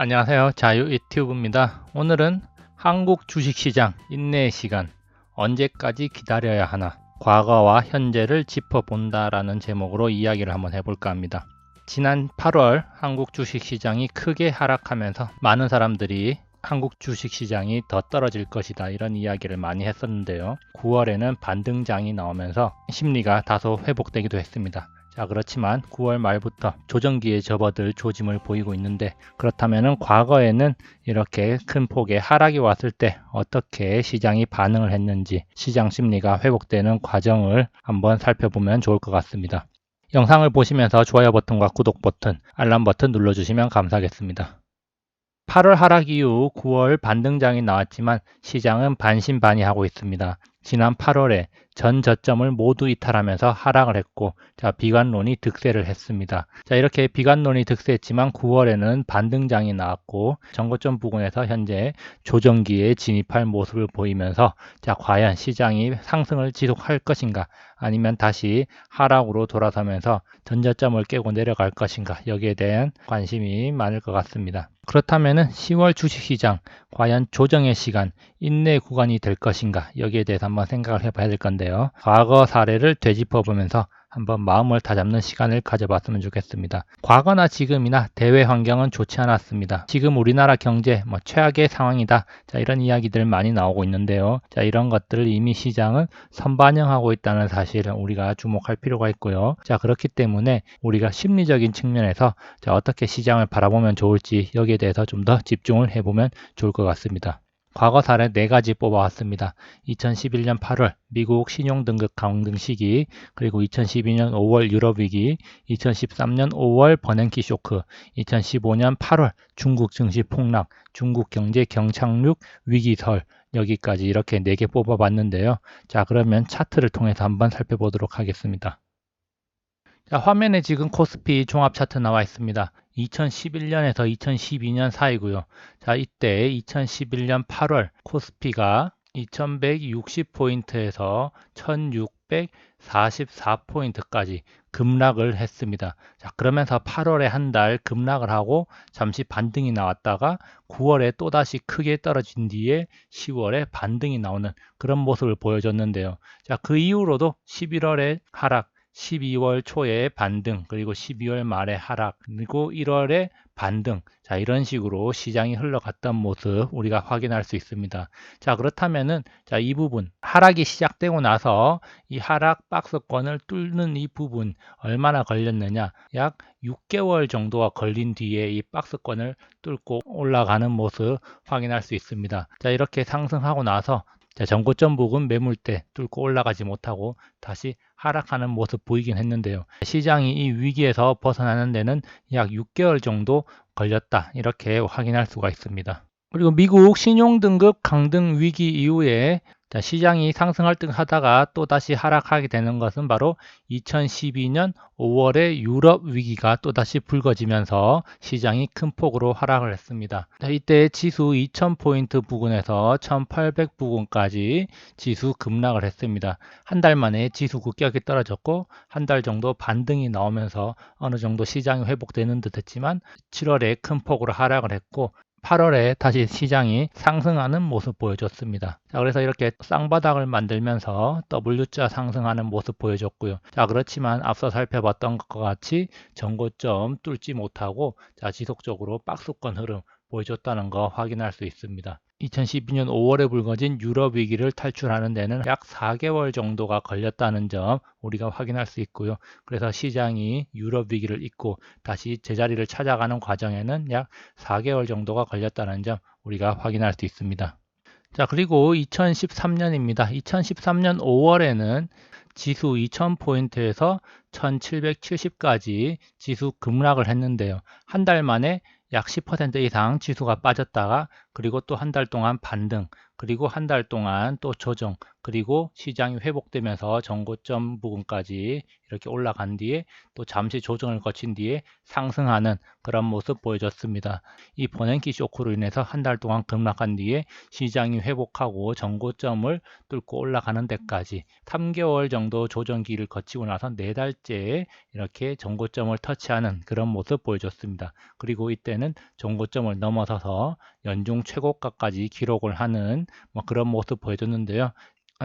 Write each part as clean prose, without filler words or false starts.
안녕하세요. 자유유튜브입니다. 오늘은 한국 주식시장 인내의 시간, 언제까지 기다려야 하나, 과거와 현재를 짚어본다라는 제목으로 이야기를 한번 해볼까 합니다. 지난 8월 한국 주식시장이 크게 하락하면서 많은 사람들이 한국 주식시장이 더 떨어질 것이다 이런 이야기를 많이 했었는데요. 9월에는 반등장이 나오면서 심리가 다소 회복되기도 했습니다. 자, 그렇지만 9월 말부터 조정기에 접어들 조짐을 보이고 있는데, 그렇다면 과거에는 이렇게 큰 폭의 하락이 왔을 때 어떻게 시장이 반응을 했는지 시장 심리가 회복되는 과정을 한번 살펴보면 좋을 것 같습니다. 영상을 보시면서 좋아요 버튼과 구독 버튼, 알람 버튼 눌러주시면 감사하겠습니다. 8월 하락 이후 9월 반등장이 나왔지만 시장은 반신반의하고 있습니다. 지난 8월에 전 저점을 모두 이탈하면서 하락을 했고, 자, 비관론이 득세를 했습니다. 자, 이렇게 비관론이 득세했지만 9월에는 반등장이 나왔고 전고점 부근에서 현재 조정기에 진입할 모습을 보이면서, 자, 과연 시장이 상승을 지속할 것인가, 아니면 다시 하락으로 돌아서면서 전저점을 깨고 내려갈 것인가, 여기에 대한 관심이 많을 것 같습니다. 그렇다면 10월 주식시장 과연 조정의 시간, 인내 구간이 될 것인가, 여기에 대해서 한번 생각을 해봐야 될 건데요. 과거 사례를 되짚어 보면서 한번 마음을 다잡는 시간을 가져봤으면 좋겠습니다. 과거나 지금이나 대외 환경은 좋지 않았습니다. 지금 우리나라 경제 최악의 상황이다, 자, 이런 이야기들 많이 나오고 있는데요. 자, 이런 것들을 이미 시장은 선반영하고 있다는 사실을 우리가 주목할 필요가 있고요. 자, 그렇기 때문에 우리가 심리적인 측면에서, 자, 어떻게 시장을 바라보면 좋을지 여기에 대해서 좀 더 집중을 해보면 좋을 것 같습니다. 과거 사례 4가지 뽑아왔습니다. 2011년 8월 미국 신용등급 강등 시기, 그리고 2012년 5월 유럽위기, 2013년 5월 버냉키 쇼크, 2015년 8월 중국 증시 폭락, 중국 경제 경착륙 위기설, 여기까지 이렇게 4개 뽑아봤는데요. 자, 그러면 차트를 통해서 한번 살펴보도록 하겠습니다. 자, 화면에 지금 코스피 종합 차트 나와 있습니다. 2011년에서 2012년 사이고요. 자, 이때 2011년 8월 코스피가 2160포인트에서 1644포인트까지 급락을 했습니다. 자, 그러면서 8월에 한 달 급락을 하고 잠시 반등이 나왔다가 9월에 또다시 크게 떨어진 뒤에 10월에 반등이 나오는 그런 모습을 보여줬는데요. 자, 그 이후로도 11월에 하락, 12월 초에 반등, 그리고 12월 말에 하락, 그리고 1월에 반등, 자, 이런 식으로 시장이 흘러갔던 모습 우리가 확인할 수 있습니다. 자, 그렇다면은, 자, 이 부분 하락이 시작되고 나서 이 하락 박스권을 뚫는 이 부분 얼마나 걸렸느냐, 약 6개월 정도가 걸린 뒤에 이 박스권을 뚫고 올라가는 모습 확인할 수 있습니다. 자, 이렇게 상승하고 나서, 자, 전고점 부근 매물대 뚫고 올라가지 못하고 다시 하락하는 모습 보이긴 했는데요. 시장이 이 위기에서 벗어나는 데는 약 6개월 정도 걸렸다, 이렇게 확인할 수가 있습니다. 그리고 미국 신용등급 강등 위기 이후에, 자, 시장이 상승할 듯 하다가 또 다시 하락하게 되는 것은 바로 2012년 5월에 유럽 위기가 또 다시 불거지면서 시장이 큰 폭으로 하락을 했습니다. 자, 이때 지수 2000포인트 부근에서 1800 부근까지 지수 급락을 했습니다. 한 달 만에 지수 급격히 떨어졌고 한 달 정도 반등이 나오면서 어느 정도 시장이 회복되는 듯 했지만 7월에 큰 폭으로 하락을 했고 8월에 다시 시장이 상승하는 모습 보여줬습니다. 자, 그래서 이렇게 쌍바닥을 만들면서 W자 상승하는 모습 보여줬고요. 자, 그렇지만 앞서 살펴봤던 것과 같이 전고점 뚫지 못하고, 자, 지속적으로 박스권 흐름 보여줬다는 거 확인할 수 있습니다. 2012년 5월에 불거진 유럽 위기를 탈출하는 데는 약 4개월 정도가 걸렸다는 점 우리가 확인할 수 있고요. 그래서 시장이 유럽 위기를 잊고 다시 제자리를 찾아가는 과정에는 약 4개월 정도가 걸렸다는 점 우리가 확인할 수 있습니다. 자, 그리고 2013년입니다. 2013년 5월에는 지수 2000포인트에서 1770까지 지수 급락을 했는데요. 한 달 만에 약 10% 이상 지수가 빠졌다가, 그리고 또 한 달 동안 반등, 그리고 한 달 동안 또 조정, 그리고 시장이 회복되면서 전고점 부근까지 이렇게 올라간 뒤에 또 잠시 조정을 거친 뒤에 상승하는 그런 모습 보여줬습니다. 이 버냉키 쇼크로 인해서 한 달 동안 급락한 뒤에 시장이 회복하고 전고점을 뚫고 올라가는 데까지 3개월 정도 조정기를 거치고 나서 4달째 이렇게 전고점을 터치하는 그런 모습 보여줬습니다. 그리고 이때는 전고점을 넘어서서 연중 최고가까지 기록을 하는 그런 모습 보여줬는데요.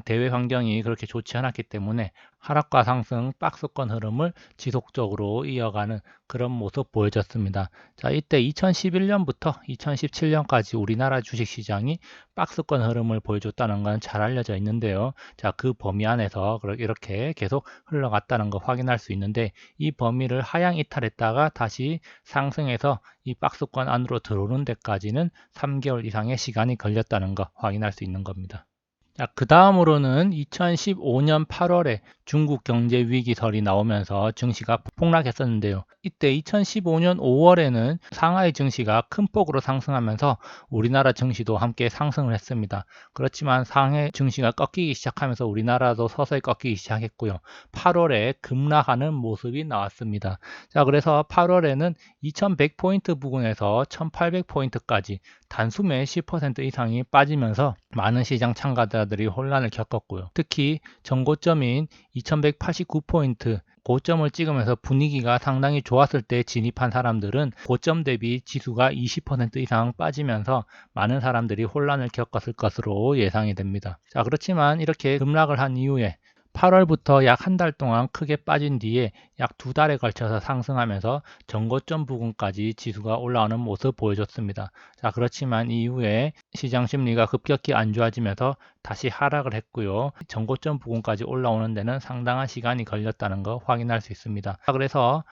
대외 환경이 그렇게 좋지 않았기 때문에 하락과 상승 박스권 흐름을 지속적으로 이어가는 그런 모습 보여졌습니다. 자, 이때 2011년부터 2017년까지 우리나라 주식시장이 박스권 흐름을 보여줬다는 건 잘 알려져 있는데요. 자, 그 범위 안에서 이렇게 계속 흘러갔다는 거 확인할 수 있는데, 이 범위를 하향 이탈했다가 다시 상승해서 이 박스권 안으로 들어오는 데까지는 3개월 이상의 시간이 걸렸다는 거 확인할 수 있는 겁니다. 자, 그 다음으로는 2015년 8월에 중국 경제 위기설이 나오면서 증시가 폭락했었는데요. 이때 2015년 5월에는 상하이 증시가 큰 폭으로 상승하면서 우리나라 증시도 함께 상승을 했습니다. 그렇지만 상해 증시가 꺾이기 시작하면서 우리나라도 서서히 꺾이기 시작했고요. 8월에 급락하는 모습이 나왔습니다. 자, 그래서 8월에는 2100포인트 부근에서 1800포인트까지 단숨에 10% 이상이 빠지면서 많은 시장 참가자들이 혼란을 겪었고요. 특히 전고점인 2189포인트 고점을 찍으면서 분위기가 상당히 좋았을 때 진입한 사람들은 고점 대비 지수가 20% 이상 빠지면서 많은 사람들이 혼란을 겪었을 것으로 예상이 됩니다. 자, 그렇지만 이렇게 급락을 한 이후에 8월부터 약 한 달 동안 크게 빠진 뒤에 약 2달에 걸쳐서 상승하면서 전고점 부근까지 지수가 올라오는 모습 보여줬습니다. 자, 그렇지만 이후에 시장 심리가 급격히 안 좋아지면서 다시 하락을 했고요. 전고점 부근까지 올라오는 데는 상당한 시간이 걸렸다는 거 확인할 수 있습니다. 그래서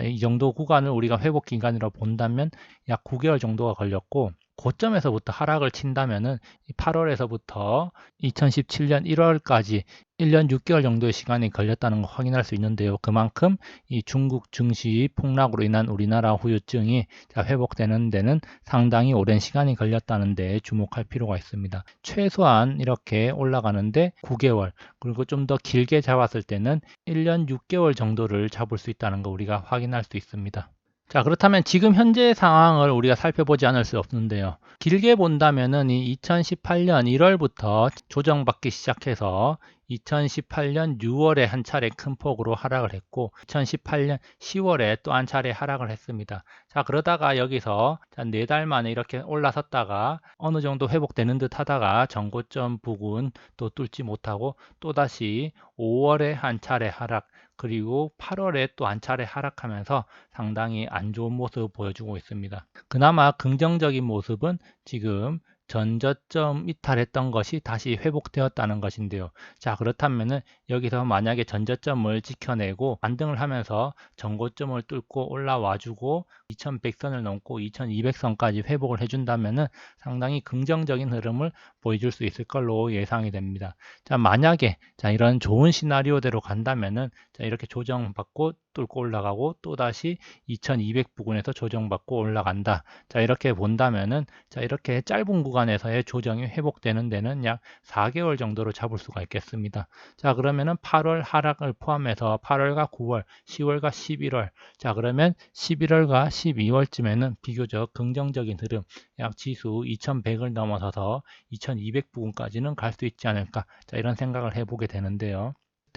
이 정도 구간을 우리가 회복 기간으로 본다면 약 9개월 정도가 걸렸고, 고점에서부터 하락을 친다면은 8월에서부터 2017년 1월까지 1년 6개월 정도의 시간이 걸렸다는 걸 확인할 수 있는데요. 그만큼 이 중국 증시 폭락으로 인한 우리나라 후유증이 회복되는 데는 상당히 오랜 시간이 걸렸다는 데 주목할 필요가 있습니다. 최소한 이렇게 올라가는데 9개월, 그리고 좀 더 길게 잡았을 때는 1년 6개월 정도를 잡을 수 있다는 거 우리가 확인할 수 있습니다. 자, 그렇다면 지금 현재 상황을 우리가 살펴보지 않을 수 없는데요. 길게 본다면은 이 2018년 1월부터 조정받기 시작해서 2018년 6월에 한 차례 큰 폭으로 하락을 했고, 2018년 10월에 또 한 차례 하락을 했습니다. 자, 그러다가 여기서 4달 만에 이렇게 올라섰다가 어느 정도 회복되는 듯 하다가 전고점 부근 또 뚫지 못하고 또다시 5월에 한 차례 하락, 그리고 8월에 또 한 차례 하락하면서 상당히 안 좋은 모습을 보여주고 있습니다. 그나마 긍정적인 모습은 지금 전저점 이탈했던 것이 다시 회복되었다는 것인데요. 자, 그렇다면은 여기서 만약에 전저점을 지켜내고 반등을 하면서 전고점을 뚫고 올라와주고 2100선을 넘고 2200선까지 회복을 해준다면은 상당히 긍정적인 흐름을 보여줄 수 있을 걸로 예상이 됩니다. 자, 만약에 이런 좋은 시나리오대로 간다면은 이렇게 조정받고 뚫고 올라가고 또다시 2200 부근에서 조정받고 올라간다. 자, 이렇게 본다면은 이렇게 짧은 구간에서의 조정이 회복되는 데는 약 4개월 정도로 잡을 수가 있겠습니다. 자, 그러면은 8월 하락을 포함해서 8월과 9월, 10월과 11월, 자, 그러면 11월과 12월쯤에는 비교적 긍정적인 흐름, 약 지수 2100을 넘어서서 2200 부근까지는 갈 수 있지 않을까, 자, 이런 생각을 해보게 되는데요.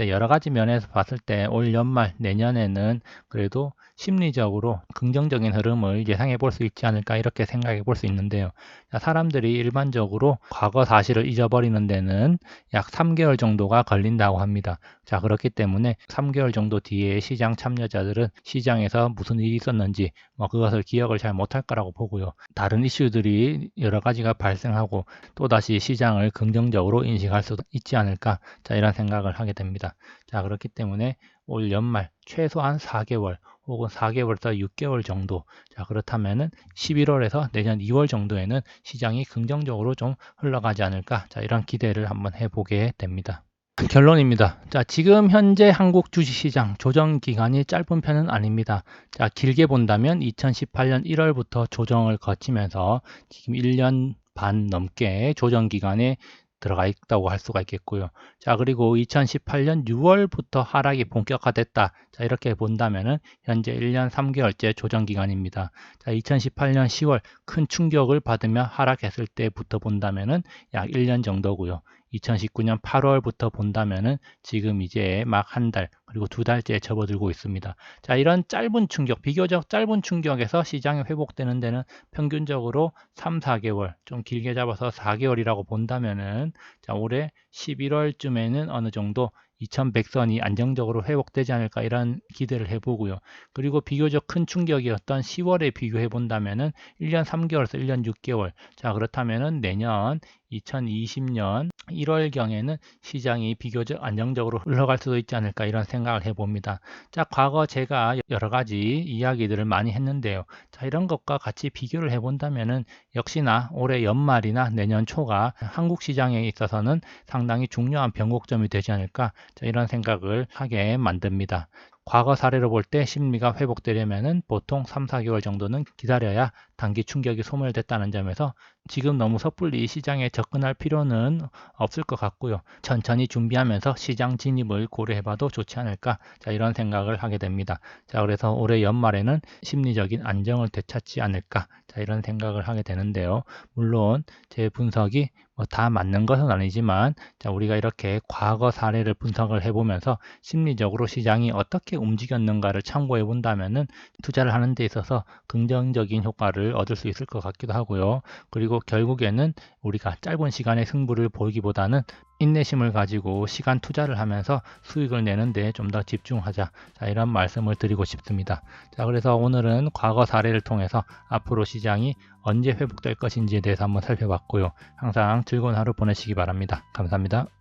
여러 가지 면에서 봤을 때 올 연말 내년에는 그래도 심리적으로 긍정적인 흐름을 예상해 볼 수 있지 않을까, 이렇게 생각해 볼 수 있는데요. 사람들이 일반적으로 과거 사실을 잊어버리는 데는 약 3개월 정도가 걸린다고 합니다. 자, 그렇기 때문에 3개월 정도 뒤에 시장 참여자들은 시장에서 무슨 일이 있었는지 그것을 기억을 잘 못할 거라고 보고요. 다른 이슈들이 여러 가지가 발생하고 또다시 시장을 긍정적으로 인식할 수도 있지 않을까, 자, 이런 생각을 하게 됩니다. 자, 그렇기 때문에 올 연말 최소한 4개월 혹은 4개월에서 6개월 정도, 자, 그렇다면은 11월에서 내년 2월 정도에는 시장이 긍정적으로 좀 흘러가지 않을까, 자, 이런 기대를 한번 해보게 됩니다. 결론입니다. 자, 지금 현재 한국 주식시장 조정 기간이 짧은 편은 아닙니다. 자, 길게 본다면 2018년 1월부터 조정을 거치면서 지금 1년 반 넘게 조정 기간에 들어가 있다고 할 수가 있겠고요. 자, 그리고 2018년 6월부터 하락이 본격화됐다. 자, 이렇게 본다면은 현재 1년 3개월째 조정 기간입니다. 자, 2018년 10월 큰 충격을 받으며 하락했을 때부터 본다면은 약 1년 정도고요. 2019년 8월부터 본다면은 지금 이제 막 한 달, 그리고 2달째 접어들고 있습니다. 자, 이런 짧은 충격, 비교적 짧은 충격에서 시장이 회복되는 데는 평균적으로 3, 4개월, 좀 길게 잡아서 4개월이라고 본다면은 자, 올해 11월쯤에는 어느 정도 2100선이 안정적으로 회복되지 않을까 이런 기대를 해보고요. 그리고 비교적 큰 충격이었던 10월에 비교해 본다면은 1년 3개월에서 1년 6개월. 자, 그렇다면은 내년 2020년 1월경에는 시장이 비교적 안정적으로 흘러갈 수도 있지 않을까 이런 생각을 해봅니다. 자, 과거 제가 여러 가지 이야기들을 많이 했는데요. 자, 이런 것과 같이 비교를 해본다면은 역시나 올해 연말이나 내년 초가 한국 시장에 있어서는 상당히 중요한 변곡점이 되지 않을까, 자, 이런 생각을 하게 만듭니다. 과거 사례로 볼 때 심리가 회복되려면은 보통 3, 4개월 정도는 기다려야 단기 충격이 소멸됐다는 점에서 지금 너무 섣불리 시장에 접근할 필요는 없을 것 같고요. 천천히 준비하면서 시장 진입을 고려해봐도 좋지 않을까, 자, 이런 생각을 하게 됩니다. 자, 그래서 올해 연말에는 심리적인 안정을 되찾지 않을까, 자, 이런 생각을 하게 되는데요. 물론 제 분석이 다 맞는 것은 아니지만, 자, 우리가 이렇게 과거 사례를 분석을 해보면서 심리적으로 시장이 어떻게 움직였는가를 참고해 본다면은 투자를 하는 데 있어서 긍정적인 효과를 얻을 수 있을 것 같기도 하고요. 그리고 결국에는 우리가 짧은 시간의 승부를 보기보다는 인내심을 가지고 시간 투자를 하면서 수익을 내는데 좀 더 집중하자, 자, 이런 말씀을 드리고 싶습니다. 자, 그래서 오늘은 과거 사례를 통해서 앞으로 시장이 언제 회복될 것인지에 대해서 한번 살펴봤고요. 항상 즐거운 하루 보내시기 바랍니다. 감사합니다.